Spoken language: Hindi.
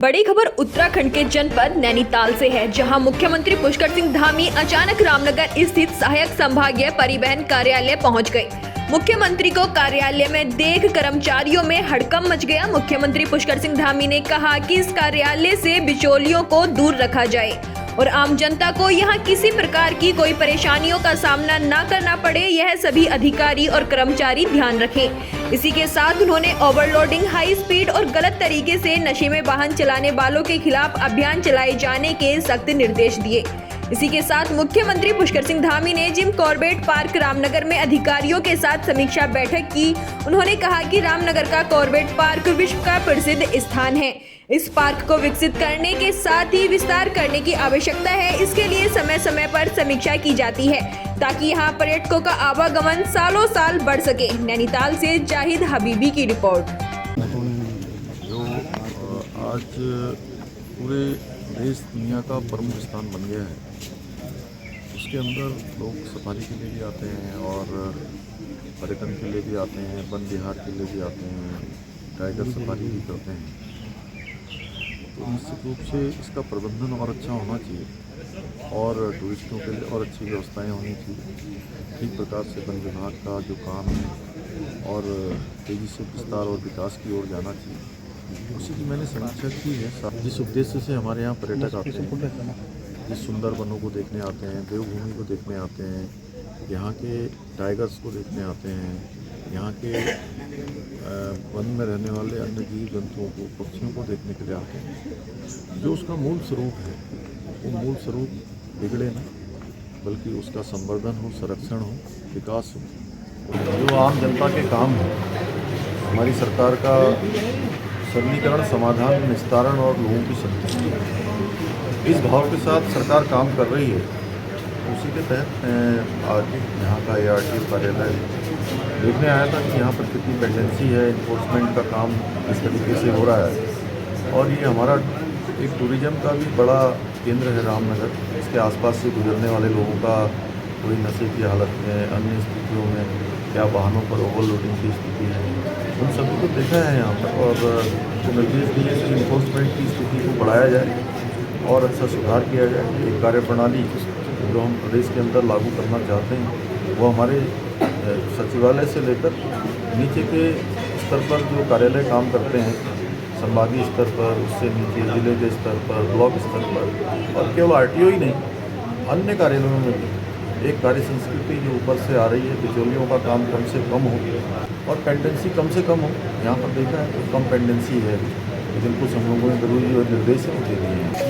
बड़ी खबर उत्तराखंड के जनपद नैनीताल से है, जहां मुख्यमंत्री पुष्कर सिंह धामी अचानक रामनगर स्थित सहायक संभागीय परिवहन कार्यालय पहुंच गए। मुख्यमंत्री को कार्यालय में देख कर्मचारियों में हड़कंप मच गया। मुख्यमंत्री पुष्कर सिंह धामी ने कहा कि इस कार्यालय से बिचौलियों को दूर रखा जाए और आम जनता को यहां किसी प्रकार की कोई परेशानियों का सामना न करना पड़े, यह सभी अधिकारी और कर्मचारी ध्यान रखें। इसी के साथ उन्होंने ओवरलोडिंग, हाई स्पीड और गलत तरीके से नशे में वाहन चलाने वालों के खिलाफ अभियान चलाए जाने के सख्त निर्देश दिए। इसी के साथ मुख्यमंत्री पुष्कर सिंह धामी ने जिम कॉर्बेट पार्क रामनगर में अधिकारियों के साथ समीक्षा बैठक की। उन्होंने कहा कि रामनगर का कॉर्बेट पार्क विश्व का प्रसिद्ध स्थान है। इस पार्क को विकसित करने के साथ ही विस्तार करने की आवश्यकता है। इसके लिए समय समय पर समीक्षा की जाती है ताकि यहाँ पर्यटकों का आवागमन सालों साल बढ़ सके। नैनीताल से जाहिद हबीबी की रिपोर्ट। जो आज पूरे देश दुनिया का प्रमुख स्थान बन गया है, उसके अंदर लोग सफारी के लिए भी आते हैं और पर्यटन के लिए भी आते हैं, वन विहार के लिए भी आते हैं, टाइगर सफारी भी करते हैं। तो निश्चित रूप से इसका प्रबंधन और अच्छा होना चाहिए और टूरिस्टों के लिए और अच्छी व्यवस्थाएं होनी चाहिए। ठीक प्रकार से वन विभाग का जो काम है और तेज़ी से विस्तार और विकास की ओर जाना चाहिए, उसी की मैंने समीक्षा की है। जिस उद्देश्य से हमारे यहाँ पर्यटक आते हैं, जिस सुंदर वनों को देखने आते हैं, देवभूमि को देखने आते हैं, यहाँ के टाइगर्स को देखने आते हैं, यहाँ के वन में रहने वाले अन्य जीव जंतुओं को, पक्षियों को देखने के लिए आते हैं। जो उसका मूल स्वरूप है, वो मूल स्वरूप बिगड़े ना, बल्कि उसका संवर्धन हो, संरक्षण हो, विकास हो। जो आम जनता के काम है, हमारी सरकार का सरलीकरण, समाधान, निस्तारण और लोगों की संतुष्टि, इस भाव के साथ सरकार काम कर रही है। उसी के तहत आज यहाँ का ARTO कार्यालय देखने आया था कि यहाँ पर कितनी पेंडेंसी है, इन्फोर्समेंट का काम किस तरीके से हो रहा है। और ये हमारा एक टूरिज़्म का भी बड़ा केंद्र है रामनगर। इसके आसपास से गुजरने वाले लोगों का कोई नशे की हालत में, अन्य स्थितियों में, क्या वाहनों पर ओवरलोडिंग की स्थिति है, उन सभी को देखा है यहाँ पर और निर्देश दिए कि इन्फोर्समेंट की स्थिति को बढ़ाया जाए और अच्छा सुधार किया जाए। एक कार्यप्रणाली जो हम प्रदेश के अंदर लागू करना चाहते हैं, वो हमारे सचिवालय से लेकर नीचे के स्तर पर जो कार्यालय काम करते हैं, संभागीय स्तर पर, उससे नीचे जिले के स्तर पर, ब्लॉक स्तर पर, और केवल RTO ही नहीं, अन्य कार्यालयों में भी एक कार्य संस्कृति जो ऊपर से आ रही है, बिचौलियों का काम कम से कम हो और पेंडेंसी कम से कम हो। यहाँ पर देखा है तो कम पेंडेंसी है, लेकिन कुछ हम लोगों ने जरूरी और निर्देश दे दिए हैं।